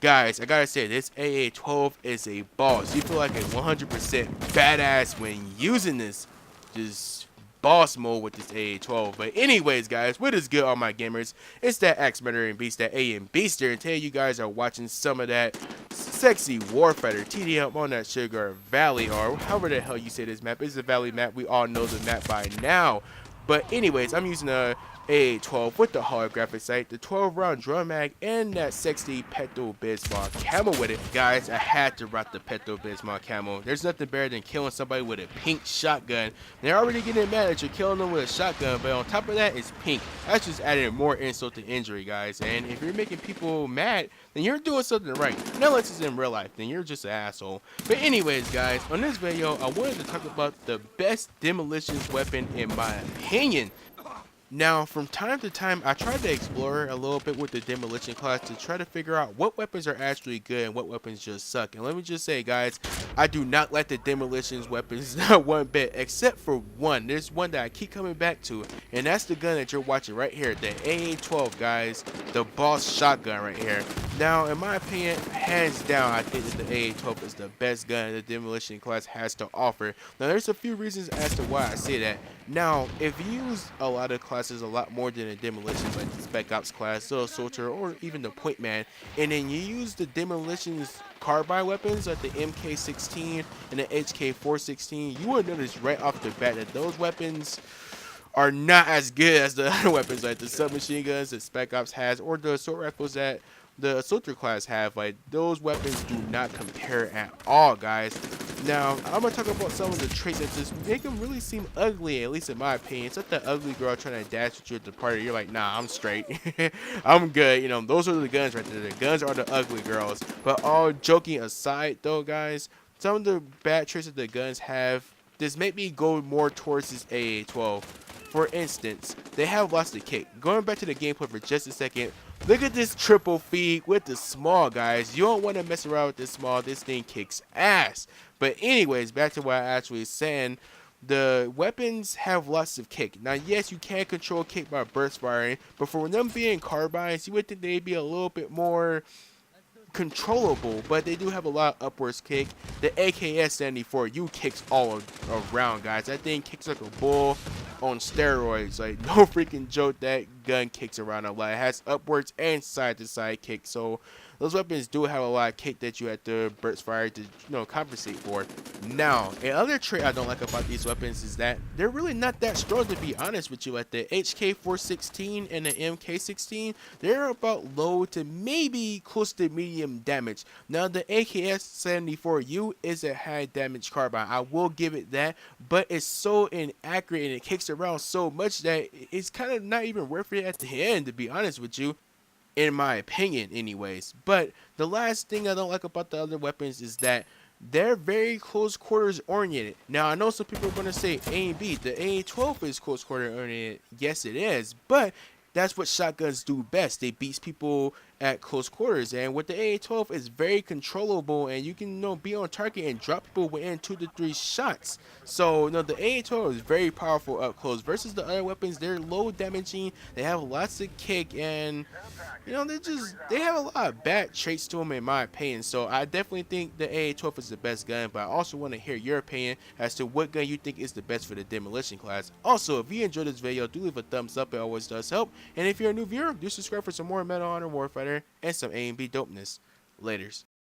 Guys, I gotta say, this AA-12 is a boss. You feel like a 100% badass when using this. Just boss mode with this AA-12. But anyways, guys, what is good, all my gamers? It's that Axe Murdering Beast, that AM Beaster, and today you guys are watching some of that sexy Warfighter TDM on that Shogare Valley, or however the hell you say this map. It's a valley map. We all know the map by now. But anyways, I'm using a AA-12 with the holographic sight, the 12-round drum mag, and that sexy Pepto Bismol Camo with it. Guys, I had to rock the Pepto Bismol Camo. There's nothing better than killing somebody with a pink shotgun. They're already getting mad that you're killing them with a shotgun, but on top of that, it's pink. That's just adding more insult to injury, guys. And if you're making people mad, then you're doing something right. No, unless it's in real life, then you're just an asshole. But anyways, guys, on this video, I wanted to talk about the best demolition weapon in my opinion. Now, from time to time, I try to explore a little bit with the Demolition class to try to figure out what weapons are actually good and what weapons just suck. And let me just say, guys, I do not like the Demolition's weapons not one bit, except for one. There's one that I keep coming back to, and that's the gun that you're watching right here, the AA-12, guys, the boss shotgun right here. Now, in my opinion, hands down, I think that the AA-12 is the best gun the Demolition class has to offer. Now, there's a few reasons as to why I say that. Now, if you use a lot of classes a lot more than a Demolition, like the Spec Ops class, the Assaulter, or even the Point Man, and then you use the Demolition's carbine weapons like the MK16 and the HK416, you will notice right off the bat that those weapons are not as good as the other weapons like the submachine guns that Spec Ops has, or the assault rifles that the Assaulter class have. Like, those weapons do not compare at all, guys. Now, I'm going to talk about some of the traits that just make them really seem ugly, at least in my opinion. It's like the ugly girl trying to dash with you at the party. You're like, nah, I'm straight. I'm good. You know, those are the guns right there. The guns are the ugly girls. But all joking aside, though, guys, some of the bad traits that the guns have, this make me go more towards this AA-12. For instance, they have lots of kick. Going back to the gameplay for just a second, look at this triple feed with the small, guys. You don't want to mess around with this small. This thing kicks ass. But anyways, back to what I actually was saying. The weapons have lots of kick. Now, yes, you can control kick by burst firing, but for them being carbines, you would think they'd be a little bit more controllable, but they do have a lot of upwards kick. The AKS-74U kicks all around, guys. That thing kicks like a bull on steroids. Like, no freaking joke, that gun kicks around a lot. It has upwards and side to side kick, so those weapons do have a lot of kick that you have to burst fire to, compensate for. Now, another trait I don't like about these weapons is that they're really not that strong, to be honest with you. Like the HK416 and the MK16, they're about low to maybe close to medium damage. Now, the AKS-74U is a high damage carbine. I will give it that, but it's so inaccurate and it kicks around so much that it's kind of not even worth it at the end, to be honest with you. In my opinion, anyways. But the last thing I don't like about the other weapons is that they're very close quarters oriented. Now, I know some people are going to say A and B. The AA-12 is close quarter oriented. Yes, it is. But that's what shotguns do best. They beat people at close quarters, and with the AA-12 is very controllable, and you can be on target and drop people within 2 to 3 shots. So the AA-12 is very powerful up close versus the other weapons. They're low damaging, they have lots of kick, and they have a lot of bad traits to them in my opinion. So I definitely think the AA-12 is the best gun, but I also want to hear your opinion as to what gun you think is the best for the Demolition class. Also, if you enjoyed this video, do leave a thumbs up, it always does help. And if you're a new viewer, do subscribe for some more Medal of Honor Warfighter and some A and B dopeness. Laters.